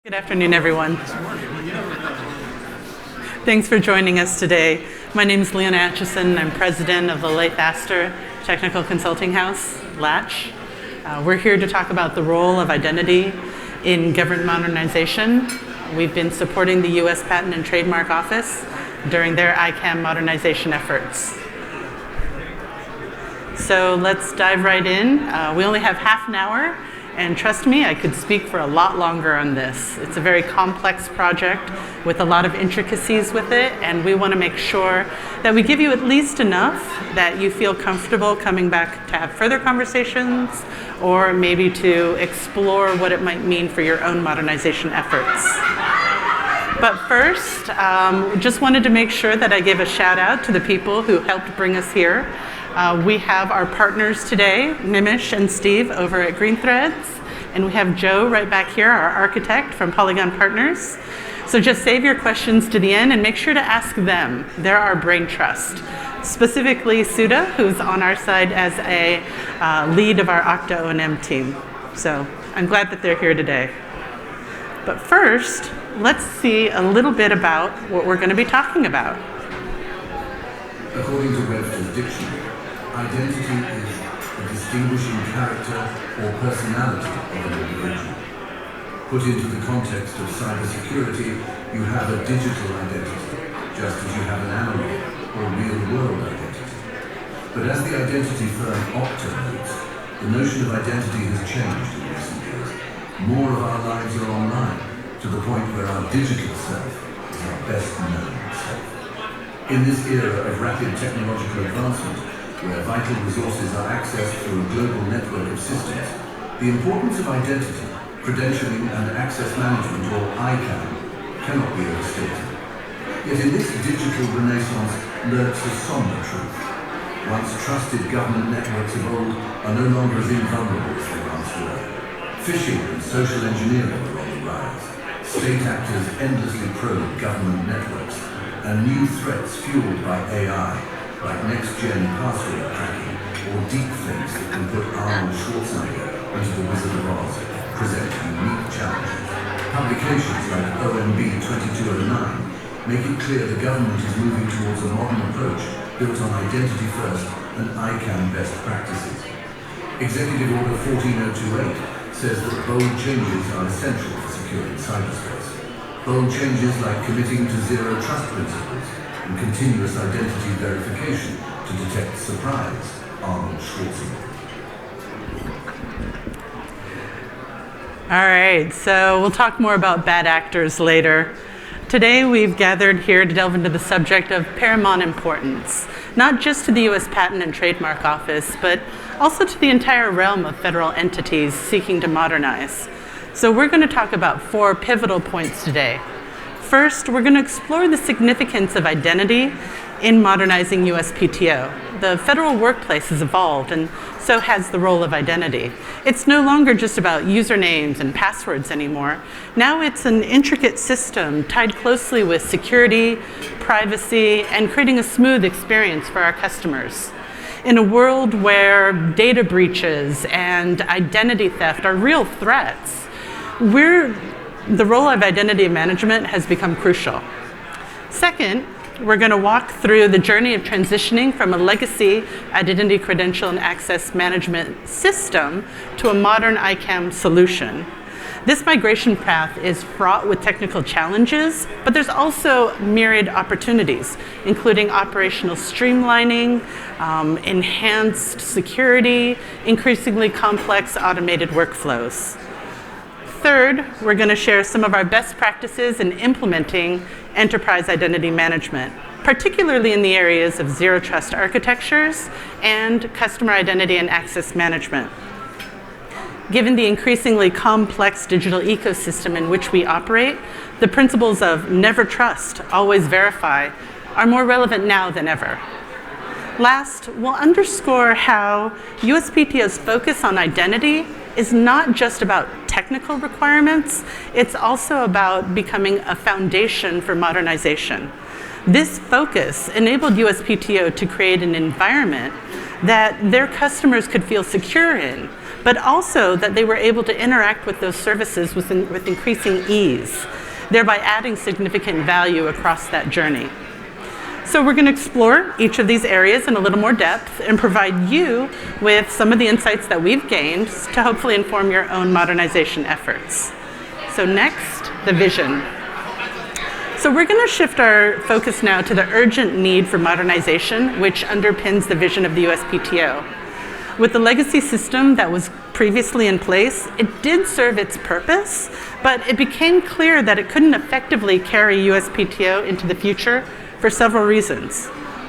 Good afternoon, everyone. Thanks for joining us today. My name is Leona Atchison. I'm president of the Lathe Astor Technical Consulting House, Latch. We're here to talk about the role of identity in government modernization. We've been supporting the US Patent and Trademark Office during their ICAM modernization efforts. So let's dive right in. We only have half an hour. And trust me, I could speak for a lot longer on this. It's a very complex project with a lot of intricacies with it, and we want to make sure that we give you at least enough that you feel comfortable coming back to have further conversations or maybe to explore what it might mean for your own modernization efforts. But first, just wanted to make sure that I give a shout out to the people who helped bring us here. We have our partners today, Nimish and Steve over at Green Threads, and we have Joe right back here, our architect from Polygon Partners. So just save your questions to the end and make sure to ask them. They're our brain trust. Specifically Suda, who's on our side as a lead of our Okta O&M team. So I'm glad that they're here today. But first, let's see a little bit about what we're going to be talking about. According to Webster's dictionary, identity is a distinguishing character or personality of an individual. Put into the context of cybersecurity, you have a digital identity, just as you have an analog or real-world identity. But as the identity firm Okta notes, the notion of identity has changed in recent years. More of our lives are online, to the point where our digital self is our best known self. In this era of rapid technological advancement, where vital resources are accessed through a global network of systems, the importance of identity, credentialing and access management, or ICAM, cannot be overstated. Yet in this digital renaissance lurks a somber truth. Once trusted government networks of old are no longer as invulnerable as they once were. Phishing and social engineering are on the rise. State actors endlessly probe government networks, and new threats fueled by AI, like next-gen password cracking or deepfakes that can put Arnold Schwarzenegger into the Wizard of Oz, present unique challenges. Publications like OMB 2209 make it clear the government is moving towards a modern approach built on identity first and ICAM best practices. Executive Order 14028 says that bold changes are essential for securing cyberspace. Bold changes like committing to zero trust principles and continuous identity verification to detect surprise, Arnold Schwarzenegger. All right, so we'll talk more about bad actors later. Today we've gathered here to delve into the subject of paramount importance, not just to the US Patent and Trademark Office, but also to the entire realm of federal entities seeking to modernize. So we're going to talk about 4 pivotal points today. First, we're going to explore the significance of identity in modernizing USPTO. The federal workplace has evolved, and so has the role of identity. It's no longer just about usernames and passwords anymore. Now it's an intricate system tied closely with security, privacy, and creating a smooth experience for our customers. In a world where data breaches and identity theft are real threats, the role of identity management has become crucial. Second, we're going to walk through the journey of transitioning from a legacy identity credential and access management system to a modern ICAM solution. This migration path is fraught with technical challenges, but there's also myriad opportunities, including operational streamlining, enhanced security, increasingly complex automated workflows. Third, we're going to share some of our best practices in implementing enterprise identity management, particularly in the areas of zero trust architectures and customer identity and access management. Given the increasingly complex digital ecosystem in which we operate, the principles of never trust, always verify are more relevant now than ever. Last, we'll underscore how USPTO's focus on identity is not just about technical requirements, it's also about becoming a foundation for modernization. This focus enabled USPTO to create an environment that their customers could feel secure in, but also that they were able to interact with those services with increasing ease, thereby adding significant value across that journey. So we're going to explore each of these areas in a little more depth and provide you with some of the insights that we've gained to hopefully inform your own modernization efforts. So next, the vision. So we're going to shift our focus now to the urgent need for modernization, which underpins the vision of the USPTO. With the legacy system that was previously in place, it did serve its purpose, but it became clear that it couldn't effectively carry USPTO into the future for several reasons.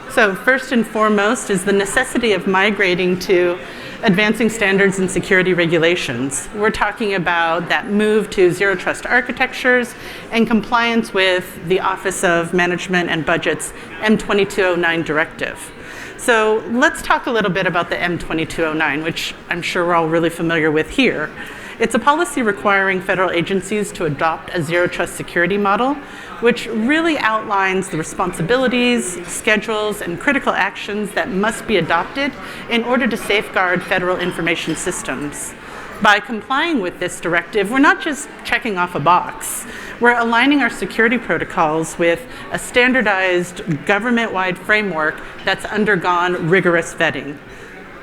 So first and foremost is the necessity of migrating to advancing standards and security regulations. We're talking about that move to zero trust architectures and compliance with the Office of Management and Budget's M2209 directive. So let's talk a little bit about the M2209, which I'm sure we're all really familiar with here. It's a policy requiring federal agencies to adopt a zero trust security model, which really outlines the responsibilities, schedules, and critical actions that must be adopted in order to safeguard federal information systems. By complying with this directive, we're not just checking off a box. We're aligning our security protocols with a standardized government-wide framework that's undergone rigorous vetting.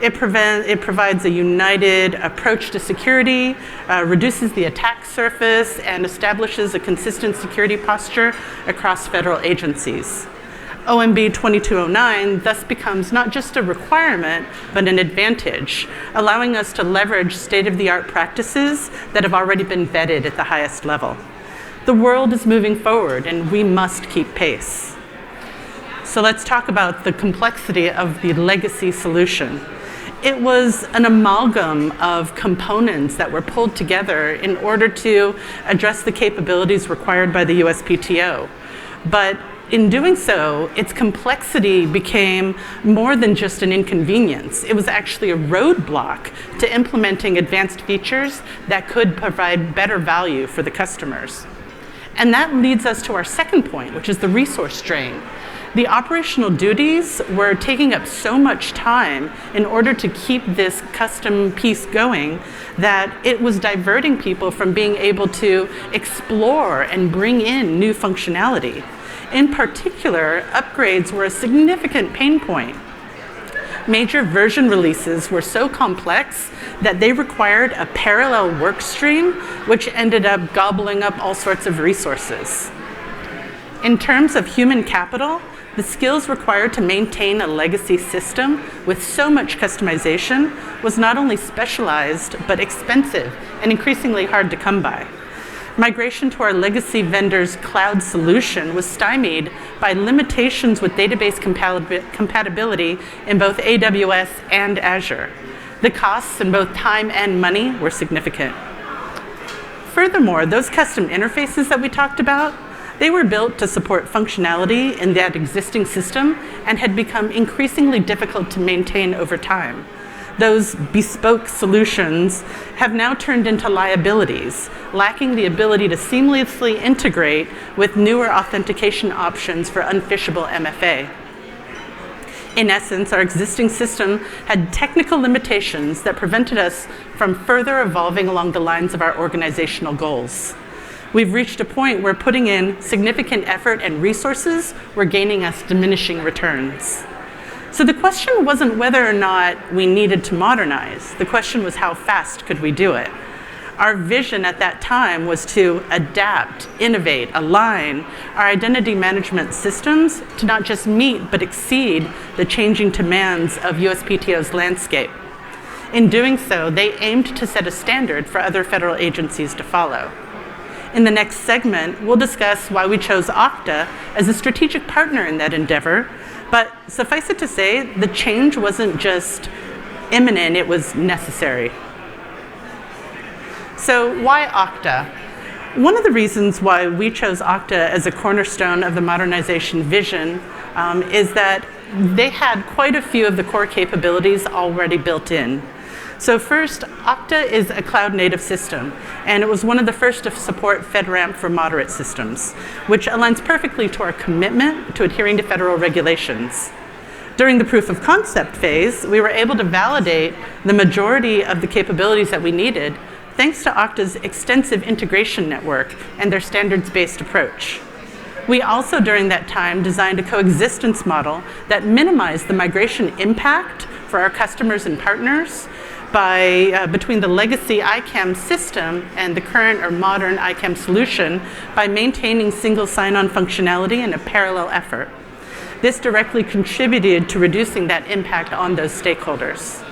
It provides a united approach to security, reduces the attack surface, and establishes a consistent security posture across federal agencies. OMB 2209 thus becomes not just a requirement, but an advantage, allowing us to leverage state-of-the-art practices that have already been vetted at the highest level. The world is moving forward, and we must keep pace. So let's talk about the complexity of the legacy solution. It was an amalgam of components that were pulled together in order to address the capabilities required by the USPTO. But in doing so, its complexity became more than just an inconvenience. It was actually a roadblock to implementing advanced features that could provide better value for the customers. And that leads us to our second point, which is the resource drain. The operational duties were taking up so much time in order to keep this custom piece going that it was diverting people from being able to explore and bring in new functionality. In particular, upgrades were a significant pain point. Major version releases were so complex that they required a parallel work stream, which ended up gobbling up all sorts of resources. In terms of human capital, the skills required to maintain a legacy system with so much customization was not only specialized, but expensive and increasingly hard to come by. Migration to our legacy vendor's cloud solution was stymied by limitations with database compatibility in both AWS and Azure. The costs in both time and money were significant. Furthermore, those custom interfaces that we talked about, they were built to support functionality in that existing system and had become increasingly difficult to maintain over time. Those bespoke solutions have now turned into liabilities, lacking the ability to seamlessly integrate with newer authentication options for unphishable MFA. In essence, our existing system had technical limitations that prevented us from further evolving along the lines of our organizational goals. We've reached a point where putting in significant effort and resources were gaining us diminishing returns. So the question wasn't whether or not we needed to modernize. The question was how fast could we do it? Our vision at that time was to adapt, innovate, align our identity management systems to not just meet but exceed the changing demands of USPTO's landscape. In doing so, they aimed to set a standard for other federal agencies to follow. In the next segment, we'll discuss why we chose Okta as a strategic partner in that endeavor, but suffice it to say, the change wasn't just imminent, it was necessary. So why Okta? One of the reasons why we chose Okta as a cornerstone of the modernization vision is that they had quite a few of the core capabilities already built in. So first, Okta is a cloud-native system, and it was one of the first to support FedRAMP for moderate systems, which aligns perfectly to our commitment to adhering to federal regulations. During the proof of concept phase, we were able to validate the majority of the capabilities that we needed thanks to Okta's extensive integration network and their standards-based approach. We also, during that time, designed a coexistence model that minimized the migration impact for our customers and partners between the legacy ICAM system and the current or modern ICAM solution by maintaining single sign-on functionality in a parallel effort. This directly contributed to reducing that impact on those stakeholders.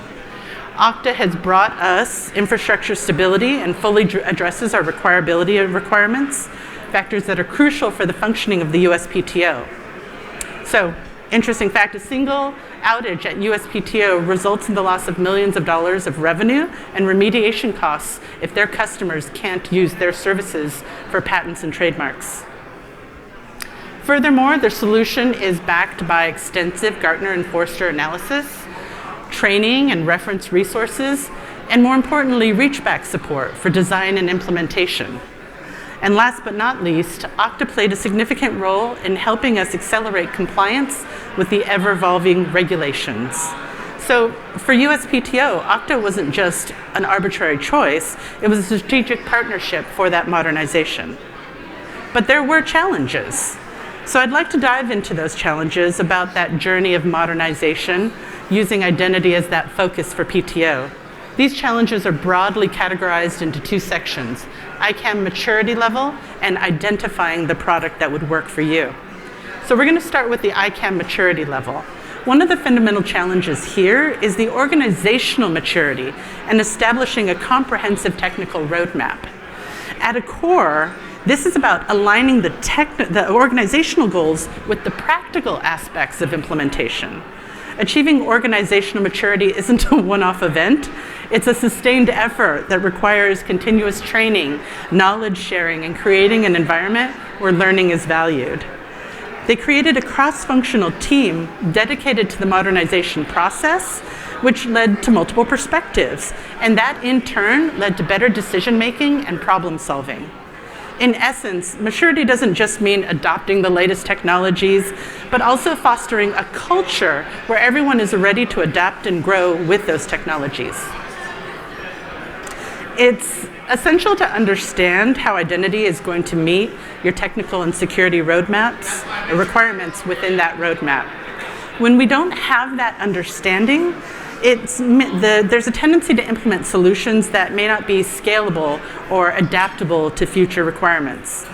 Okta has brought us infrastructure stability and fully addresses our requirability requirements, factors that are crucial for the functioning of the USPTO. So, interesting fact, a single outage at USPTO results in the loss of millions of dollars of revenue and remediation costs if their customers can't use their services for patents and trademarks. Furthermore, their solution is backed by extensive Gartner and Forrester analysis, training and reference resources, and more importantly, reach-back support for design and implementation. And last but not least, Okta played a significant role in helping us accelerate compliance with the ever-evolving regulations. So for USPTO, Okta wasn't just an arbitrary choice, it was a strategic partnership for that modernization. But there were challenges. So I'd like to dive into those challenges about that journey of modernization, using identity as that focus for PTO. These challenges are broadly categorized into two sections: ICAM maturity level and identifying the product that would work for you. So we're going to start with the ICAM maturity level. One of the fundamental challenges here is the organizational maturity and establishing a comprehensive technical roadmap. At a core, this is about aligning the organizational goals with the practical aspects of implementation. Achieving organizational maturity isn't a one-off event. It's a sustained effort that requires continuous training, knowledge sharing, and creating an environment where learning is valued. They created a cross-functional team dedicated to the modernization process, which led to multiple perspectives, and that in turn led to better decision-making and problem-solving. In essence, maturity doesn't just mean adopting the latest technologies, but also fostering a culture where everyone is ready to adapt and grow with those technologies. It's essential to understand how identity is going to meet your technical and security roadmaps, the requirements within that roadmap. When we don't have that understanding, there's a tendency to implement solutions that may not be scalable or adaptable to future requirements.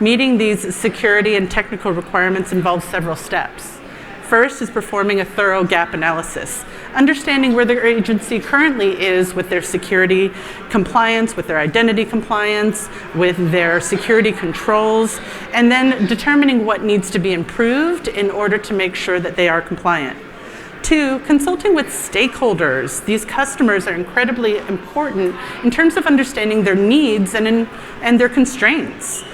Meeting these security and technical requirements involves several steps. First is performing a thorough gap analysis, understanding where their agency currently is with their security compliance, with their identity compliance, with their security controls, and then determining what needs to be improved in order to make sure that they are compliant. 2, consulting with stakeholders. These customers are incredibly important in terms of understanding their needs and their constraints.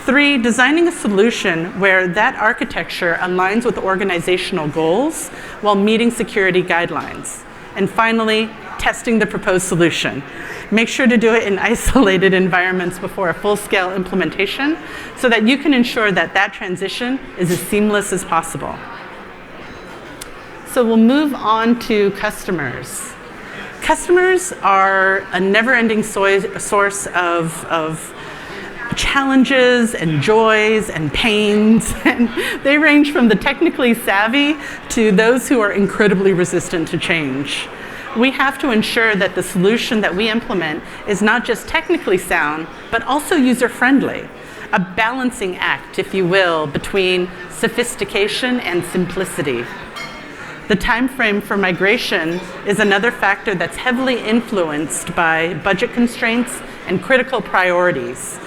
3, designing a solution where that architecture aligns with organizational goals while meeting security guidelines. And finally, testing the proposed solution. Make sure to do it in isolated environments before a full-scale implementation so that you can ensure that that transition is as seamless as possible. So we'll move on to customers. Customers are a never-ending source of challenges and joys and pains, and they range from the technically savvy to those who are incredibly resistant to change. We have to ensure that the solution that we implement is not just technically sound, but also user-friendly, a balancing act, if you will, between sophistication and simplicity. The time frame for migration is another factor that's heavily influenced by budget constraints and critical priorities.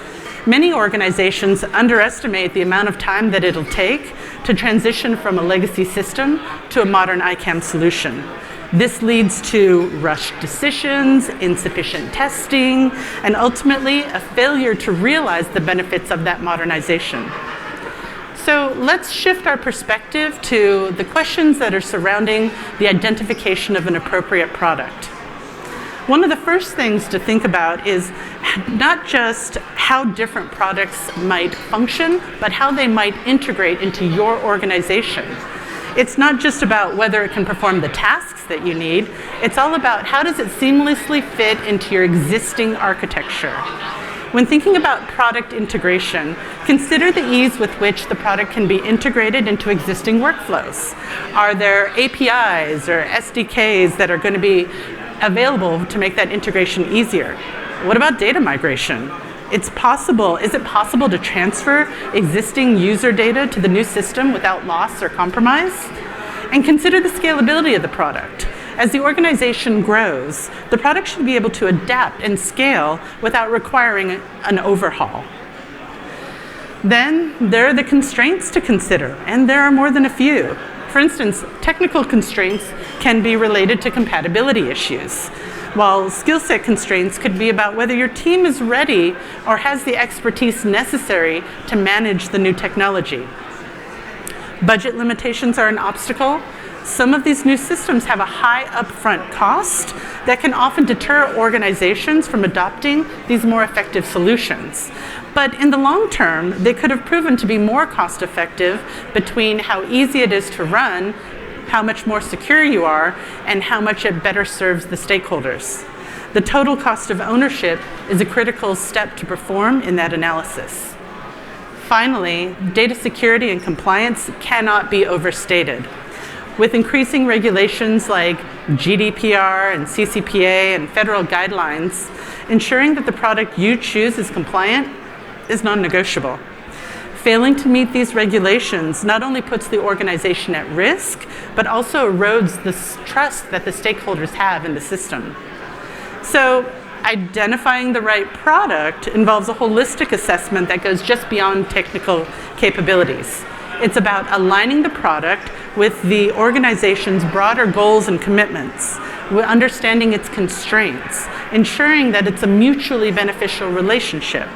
Many organizations underestimate the amount of time that it'll take to transition from a legacy system to a modern ICAM solution. This leads to rushed decisions, insufficient testing, and ultimately a failure to realize the benefits of that modernization. So let's shift our perspective to the questions that are surrounding the identification of an appropriate product. One of the first things to think about is not just how different products might function, but how they might integrate into your organization. It's not just about whether it can perform the tasks that you need, it's all about how does it seamlessly fit into your existing architecture. When thinking about product integration, consider the ease with which the product can be integrated into existing workflows. Are there APIs or SDKs that are going to be available to make that integration easier? What about data migration? Is it possible to transfer existing user data to the new system without loss or compromise? And consider the scalability of the product. As the organization grows, the product should be able to adapt and scale without requiring an overhaul. Then there are the constraints to consider, and there are more than a few. For instance, technical constraints can be related to compatibility issues, while skill set constraints could be about whether your team is ready or has the expertise necessary to manage the new technology. Budget limitations are an obstacle. Some of these new systems have a high upfront cost that can often deter organizations from adopting these more effective solutions. But in the long term, they could have proven to be more cost effective between how easy it is to run, how much more secure you are, and how much it better serves the stakeholders. The total cost of ownership is a critical step to perform in that analysis. Finally, data security and compliance cannot be overstated. With increasing regulations like GDPR and CCPA and federal guidelines, ensuring that the product you choose is compliant is non-negotiable. Failing to meet these regulations not only puts the organization at risk, but also erodes the trust that the stakeholders have in the system. So, identifying the right product involves a holistic assessment that goes just beyond technical capabilities. It's about aligning the product with the organization's broader goals and commitments, understanding its constraints, ensuring that it's a mutually beneficial relationship.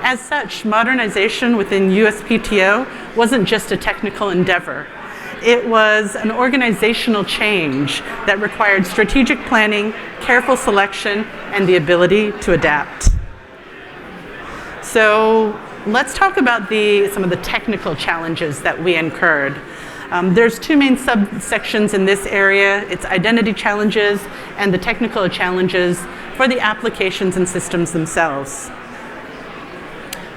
As such, modernization within USPTO wasn't just a technical endeavor. It was an organizational change that required strategic planning, careful selection, and the ability to adapt. So let's talk about some of the technical challenges that we incurred. There's two main subsections in this area. It's identity challenges and the technical challenges for the applications and systems themselves.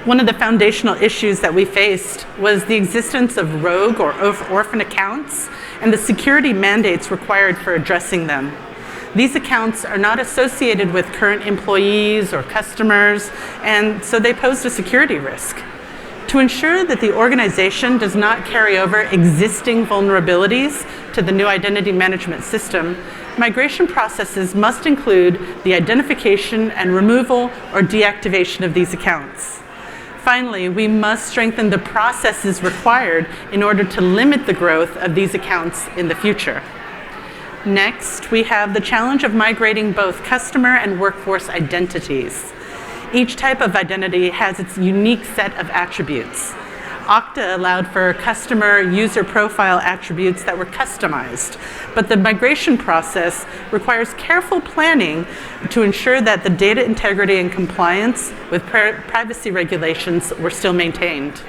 One of the foundational issues that we faced was the existence of rogue or orphan accounts and the security mandates required for addressing them. These accounts are not associated with current employees or customers, and so they posed a security risk. To ensure that the organization does not carry over existing vulnerabilities to the new identity management system, migration processes must include the identification and removal or deactivation of these accounts. Finally, we must strengthen the processes required in order to limit the growth of these accounts in the future. Next, we have the challenge of migrating both customer and workforce identities. Each type of identity has its unique set of attributes. Okta allowed for customer user profile attributes that were customized, but the migration process requires careful planning to ensure that the data integrity and compliance with privacy regulations were still maintained.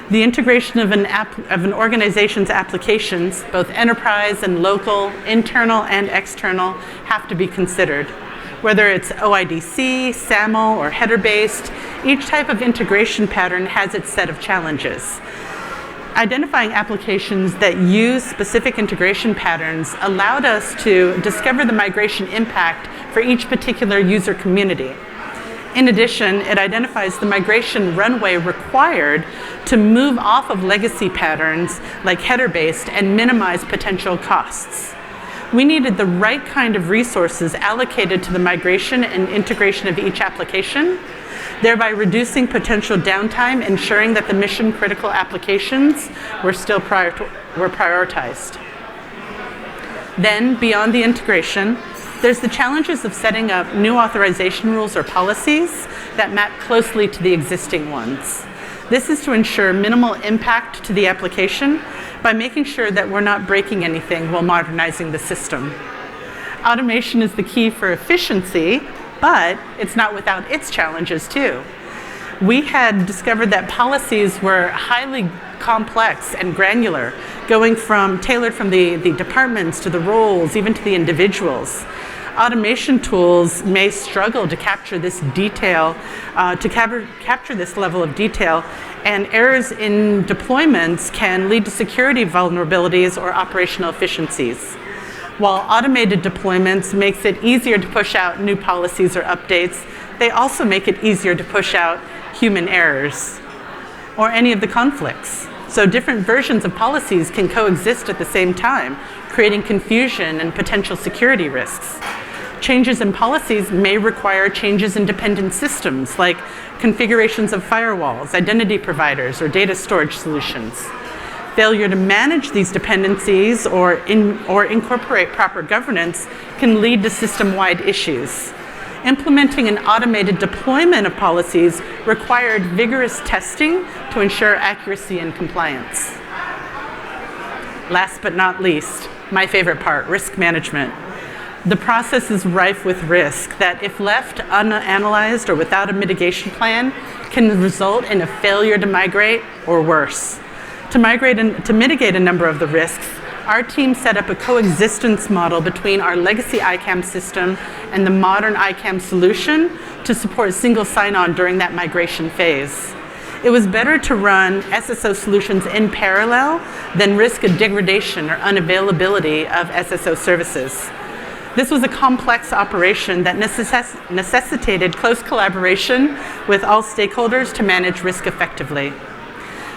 The integration of an organization's applications, both enterprise and local, internal and external, have to be considered. Whether it's OIDC, SAML, or header-based, each type of integration pattern has its set of challenges. Identifying applications that use specific integration patterns allowed us to discover the migration impact for each particular user community. In addition, it identifies the migration runway required to move off of legacy patterns like header-based and minimize potential costs. We needed the right kind of resources allocated to the migration and integration of each application, thereby reducing potential downtime, ensuring that the mission-critical applications were still prioritized. Then, beyond the integration, there's the challenges of setting up new authorization rules or policies that map closely to the existing ones. This is to ensure minimal impact to the application by making sure that we're not breaking anything while modernizing the system. Automation is the key for efficiency, but it's not without its challenges too. we had discovered that policies were highly complex and granular, going from tailored from the departments to the roles, even to the individuals. Automation tools may struggle to capture this detail, capture this level of detail, and errors in deployments can lead to security vulnerabilities or operational efficiencies. While automated deployments makes it easier to push out new policies or updates, they also make it easier to push out human errors or any of the conflicts. So different versions of policies can coexist at the same time, creating confusion and potential security risks. Changes in policies may require changes in dependent systems, like configurations of firewalls, identity providers, or data storage solutions. Failure to manage these dependencies or incorporate proper governance can lead to system-wide issues. Implementing an automated deployment of policies required vigorous testing to ensure accuracy and compliance. Last but not least, my favorite part, risk management. The process is rife with risk that, if left unanalyzed or without a mitigation plan, can result in a failure to migrate or worse. To mitigate a number of the risks, our team set up a coexistence model between our legacy ICAM system and the modern ICAM solution to support single sign-on during that migration phase. It was better to run SSO solutions in parallel than risk a degradation or unavailability of SSO services. This was a complex operation that necessitated close collaboration with all stakeholders to manage risk effectively.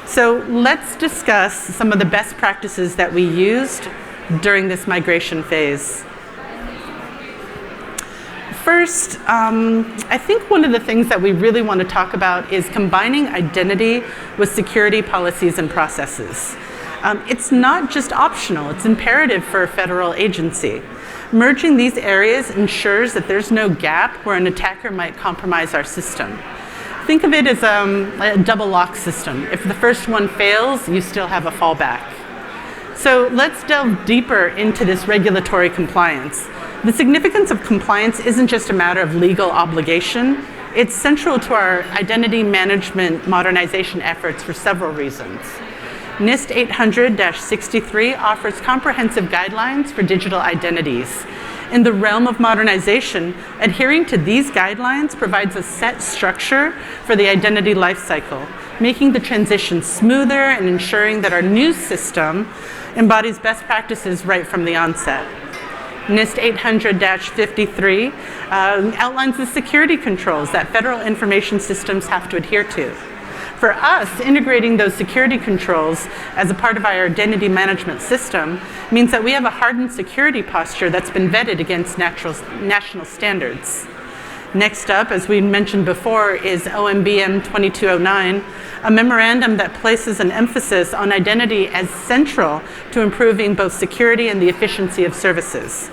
So let's discuss some of the best practices that we used during this migration phase. First, I think one of the things that we really want to talk about is combining identity with security policies and processes. It's not just optional, it's imperative for a federal agency. Merging these areas ensures that there's no gap where an attacker might compromise our system. Think of it as a double lock system. If the first one fails, you still have a fallback. So let's delve deeper into this regulatory compliance. The significance of compliance isn't just a matter of legal obligation. It's central to our identity management modernization efforts for several reasons. NIST 800-63 offers comprehensive guidelines for digital identities. In the realm of modernization, adhering to these guidelines provides a set structure for the identity lifecycle, making the transition smoother and ensuring that our new system embodies best practices right from the onset. NIST 800-53 outlines the security controls that federal information systems have to adhere to. For us, integrating those security controls as a part of our identity management system means that we have a hardened security posture that's been vetted against national standards. Next up, as we mentioned before, is OMBM 2209, a memorandum that places an emphasis on identity as central to improving both security and the efficiency of services.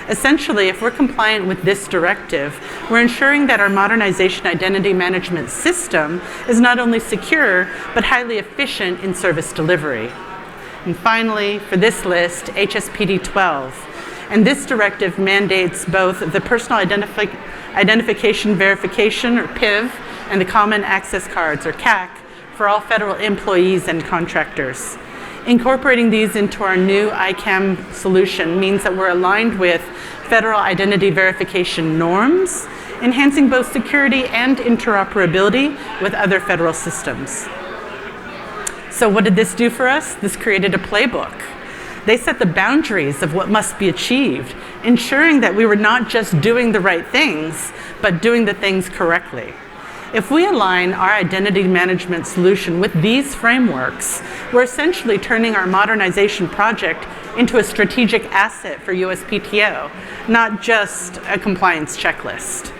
Essentially, if we're compliant with this directive, we're ensuring that our modernization identity management system is not only secure, but highly efficient in service delivery. And finally, for this list, HSPD 12. And this directive mandates both the personal identification verification, or PIV, and the common access cards, or CAC, for all federal employees and contractors. Incorporating these into our new ICAM solution means that we're aligned with federal identity verification norms, enhancing both security and interoperability with other federal systems. So what did this do for us? This created a playbook. They set the boundaries of what must be achieved, ensuring that we were not just doing the right things, but doing the things correctly. If we align our identity management solution with these frameworks, we're essentially turning our modernization project into a strategic asset for USPTO, not just a compliance checklist.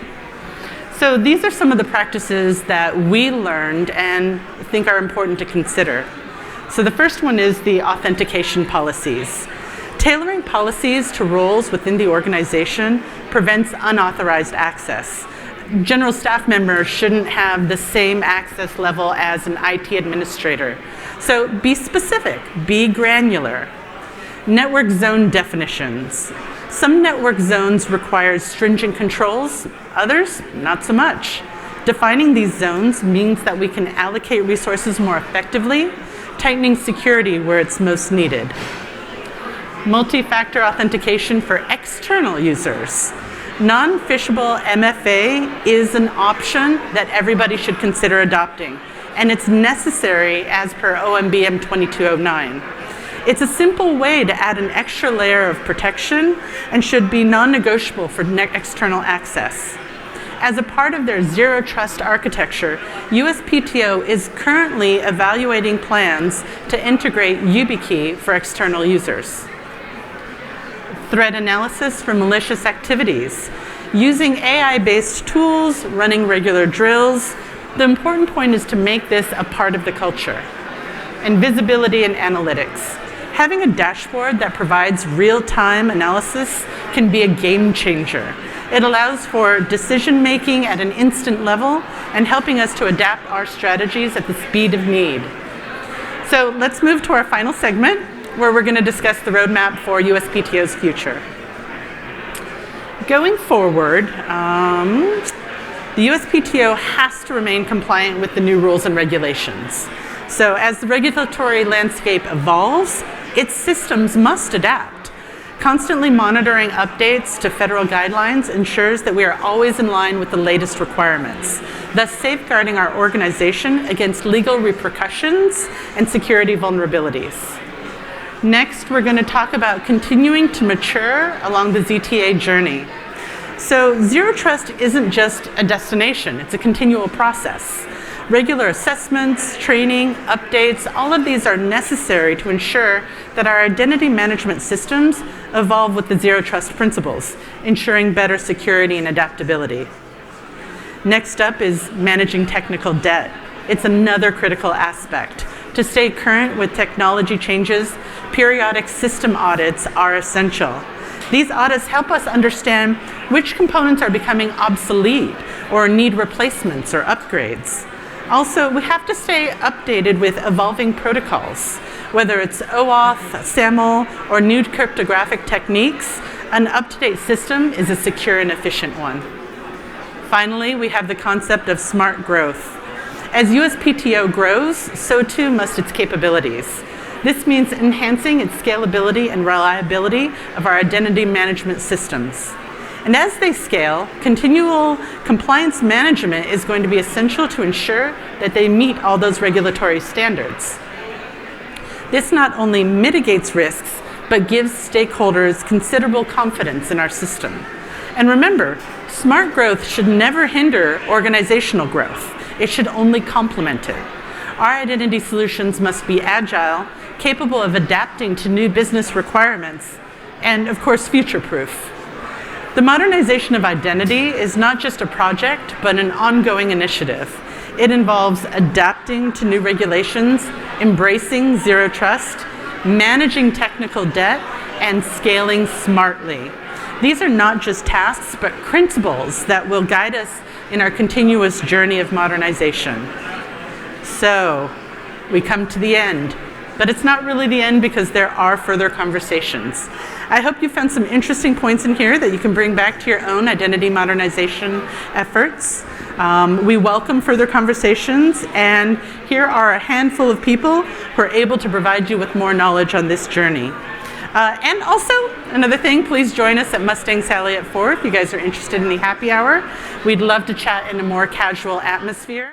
So these are some of the practices that we learned and think are important to consider. So the first one is the authentication policies. Tailoring policies to roles within the organization prevents unauthorized access. General staff members shouldn't have the same access level as an IT administrator. So be specific, be granular. Network zone definitions. Some network zones require stringent controls, others not so much. Defining these zones means that we can allocate resources more effectively, tightening security where it's most needed. Multi-factor authentication for external users. Non-phishable MFA is an option that everybody should consider adopting, and it's necessary as per OMBM 2209. It's a simple way to add an extra layer of protection and should be non-negotiable for external access. As a part of their zero trust architecture, USPTO is currently evaluating plans to integrate YubiKey for external users. Threat analysis for malicious activities. Using AI-based tools, running regular drills, the important point is to make this a part of the culture. And visibility and analytics. Having a dashboard that provides real-time analysis can be a game changer. It allows for decision-making at an instant level and helping us to adapt our strategies at the speed of need. So let's move to our final segment, where we're going to discuss the roadmap for USPTO's future. Going forward, the USPTO has to remain compliant with the new rules and regulations. So as the regulatory landscape evolves, its systems must adapt. Constantly monitoring updates to federal guidelines ensures that we are always in line with the latest requirements, thus safeguarding our organization against legal repercussions and security vulnerabilities. Next, we're going to talk about continuing to mature along the ZTA journey. So Zero Trust isn't just a destination, it's a continual process. Regular assessments, training, updates, all of these are necessary to ensure that our identity management systems evolve with the Zero Trust principles, ensuring better security and adaptability. Next up is managing technical debt. It's another critical aspect. To stay current with technology changes, periodic system audits are essential. These audits help us understand which components are becoming obsolete or need replacements or upgrades. Also, we have to stay updated with evolving protocols. Whether it's OAuth, SAML, or new cryptographic techniques, an up-to-date system is a secure and efficient one. Finally, we have the concept of smart growth. As USPTO grows, so too must its capabilities. This means enhancing its scalability and reliability of our identity management systems. And as they scale, continual compliance management is going to be essential to ensure that they meet all those regulatory standards. This not only mitigates risks, but gives stakeholders considerable confidence in our system. And remember, smart growth should never hinder organizational growth. It should only complement it. Our identity solutions must be agile, capable of adapting to new business requirements, and of course, future-proof. The modernization of identity is not just a project, but an ongoing initiative. It involves adapting to new regulations, embracing zero trust, managing technical debt, and scaling smartly. These are not just tasks, but principles that will guide us in our continuous journey of modernization. So, we come to the end. But it's not really the end because there are further conversations. I hope you found some interesting points in here that you can bring back to your own identity modernization efforts. We welcome further conversations, and here are a handful of people who are able to provide you with more knowledge on this journey. And also, another thing, please join us at Mustang Sally at 4 if you guys are interested in the happy hour. We'd love to chat in a more casual atmosphere.